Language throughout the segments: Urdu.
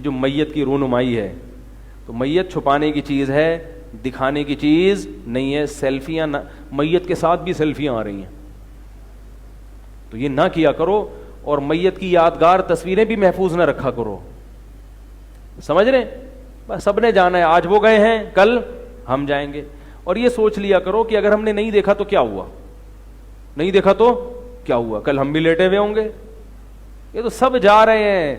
جو میت کی رونمائی ہے، تو میت چھپانے کی چیز ہے، دکھانے کی چیز نہیں ہے. سیلفیاں میت کے ساتھ بھی سیلفیاں آ رہی ہیں، تو یہ نہ کیا کرو. اور میت کی یادگار تصویریں بھی محفوظ نہ رکھا کرو. سمجھ رہے ہیں؟ بس سب نے جانا ہے، آج وہ گئے ہیں کل ہم جائیں گے. اور یہ سوچ لیا کرو کہ اگر ہم نے نہیں دیکھا تو کیا ہوا، نہیں دیکھا تو کیا ہوا، کل ہم بھی لیٹے ہوئے ہوں گے. یہ تو سب جا رہے ہیں.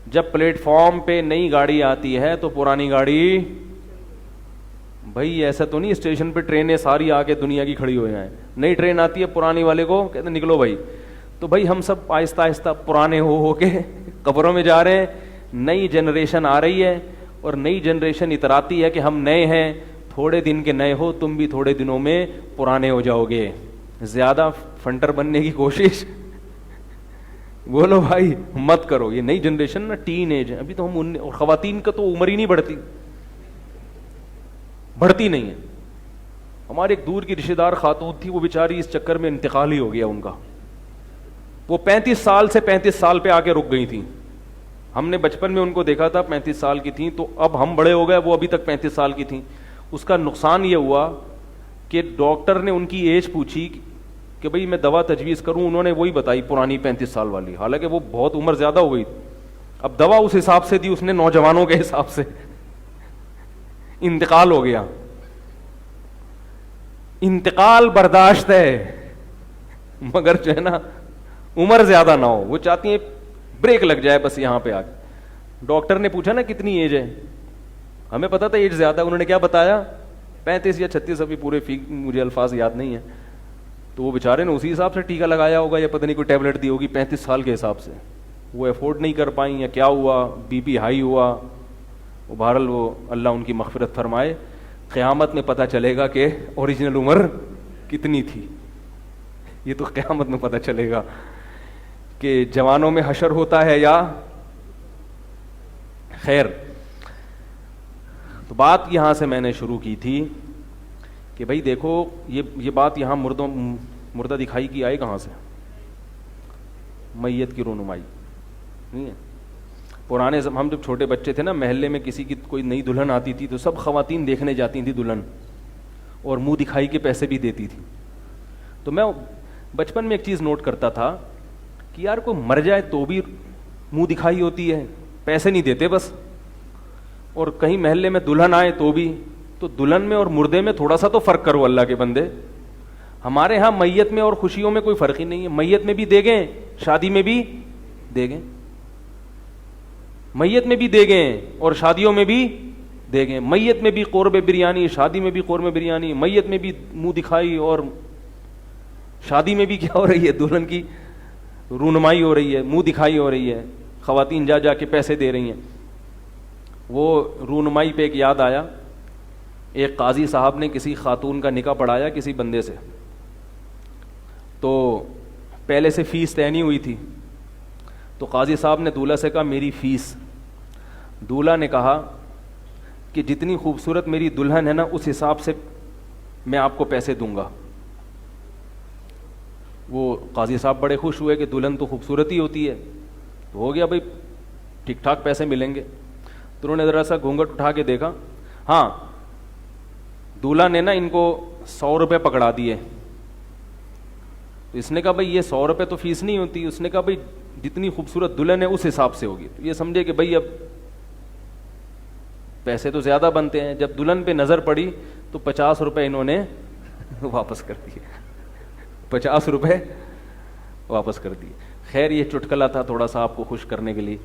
جب پلیٹ فارم پہ نئی گاڑی آتی ہے تو پرانی گاڑی، بھائی ایسا تو نہیں اسٹیشن پہ ٹرینیں ساری آ کے دنیا کی کھڑی ہو جائیں. نئی ٹرین آتی ہے، پرانی والے کو کہتے ہیں نکلو بھائی. تو بھائی ہم سب آہستہ آہستہ پرانے ہو کے قبروں میں جا رہے ہیں. نئی جنریشن آ رہی ہے اور نئی جنریشن اتراتی ہے کہ ہم نئے ہیں. تھوڑے دن کے نئے ہو تم بھی، تھوڑے دنوں میں پرانے ہو جاؤ گے. زیادہ فنٹر بننے کی کوشش بولو بھائی مت کرو. یہ نئی جنریشن نا ٹین ایج ہے ابھی تو ہم، اور خواتین کا تو عمر ہی نہیں بڑھتی نہیں ہے. ہمارے ایک دور کی رشتہ دار خاتون تھی، وہ بیچاری اس چکر میں انتقال ہی ہو گیا ان کا. وہ 35 سال سے 35 سال پہ آ کے رک گئی تھیں. ہم نے بچپن میں ان کو دیکھا تھا 35 سال کی تھیں، تو اب ہم بڑے ہو گئے، وہ ابھی تک 35 سال کی تھیں. اس کا نقصان یہ ہوا کہ ڈاکٹر نے ان کی ایج پوچھی کہ بھئی میں دوا تجویز کروں، انہوں نے وہی بتائی پرانی 35 سال والی، حالانکہ وہ بہت عمر زیادہ ہو گئی. اب دوا اس حساب سے دی اس نے، نوجوانوں کے حساب سے. انتقال ہو گیا. انتقال برداشت ہے مگر جو ہے نا عمر زیادہ نہ ہو. وہ چاہتی ہیں بریک لگ جائے بس یہاں پہ آ کے. ڈاکٹر نے پوچھا نا کتنی ایج ہے، ہمیں پتا تھا ایج زیادہ، انہوں نے کیا بتایا 35 یا 36، ابھی پورے مجھے الفاظ یاد نہیں ہیں. تو وہ بیچارے نے اسی حساب سے ٹیکا لگایا ہوگا یا پتہ نہیں کوئی ٹیبلٹ دی ہوگی 35 سال کے حساب سے. وہ افورڈ نہیں کر پائیں یا کیا ہوا، بی پی ہائی ہوا. وہ بہرحال وہ اللہ ان کی مغفرت فرمائے. قیامت میں پتہ چلے گا کہ اوریجنل عمر کتنی تھی. یہ تو قیامت میں پتہ چلے گا کہ جوانوں میں حشر ہوتا ہے یا خیر. تو بات یہاں سے میں نے شروع کی تھی کہ بھائی دیکھو یہ بات یہاں مردہ دکھائی کی آئے کہاں سے؟ میت کی رونمائی نہیں ہے. پرانے ہم جب چھوٹے بچے تھے نا، محلے میں کسی کی کوئی نئی دلہن آتی تھی تو سب خواتین دیکھنے جاتی تھیں دلہن، اور منہ دکھائی کے پیسے بھی دیتی تھی. تو میں بچپن میں ایک چیز نوٹ کرتا تھا کہ یار کوئی مر جائے تو بھی منہ دکھائی ہوتی ہے، پیسے نہیں دیتے بس. اور کہیں محلے میں دلہن آئے تو بھی، تو دلہن میں اور مردے میں تھوڑا سا تو فرق کرو اللہ کے بندے. ہمارے ہاں میت میں اور خوشیوں میں کوئی فرق ہی نہیں ہے. میت میں بھی دے گئے، شادی میں بھی دے گئے. میت میں بھی دے گئے اور شادیوں میں بھی دے گئے. میت میں بھی قرب بریانی، شادی میں بھی قرب بریانی. میت میں بھی منہ دکھائی اور شادی میں بھی کیا ہو رہی ہے، دلہن کی رونمائی ہو رہی ہے، منہ دکھائی ہو رہی ہے. خواتین جا جا کے پیسے دے رہی ہیں. وہ رونمائی پہ ایک یاد آیا، ایک قاضی صاحب نے کسی خاتون کا نکاح پڑھایا کسی بندے سے. تو پہلے سے فیس طے نہیں ہوئی تھی. تو قاضی صاحب نے دولہا سے کہا میری فیس. دولہا نے کہا کہ جتنی خوبصورت میری دلہن ہے نا اس حساب سے میں آپ کو پیسے دوں گا. وہ قاضی صاحب بڑے خوش ہوئے کہ دلہن تو خوبصورت ہی ہوتی ہے. تو ہو گیا بھائی ٹھیک ٹھاک پیسے ملیں گے. تو انہوں نے ذرا سا گھونگھٹ اٹھا کے دیکھا. ہاں دولہا نے نا ان کو 100 روپے پکڑا دیے. تو اس نے کہا بھائی یہ 100 روپے تو فیس نہیں ہوتی. اس نے کہا بھائی جتنی خوبصورت دلہن ہے اس حساب سے ہوگی. تو یہ سمجھے کہ بھائی اب پیسے تو زیادہ بنتے ہیں. جب دلہن پہ نظر پڑی تو 50 روپے انہوں نے واپس کر دیے. 50 روپے واپس کر دیے. خیر یہ چٹکلا تھا تھوڑا سا آپ کو خوش کرنے کے لیے.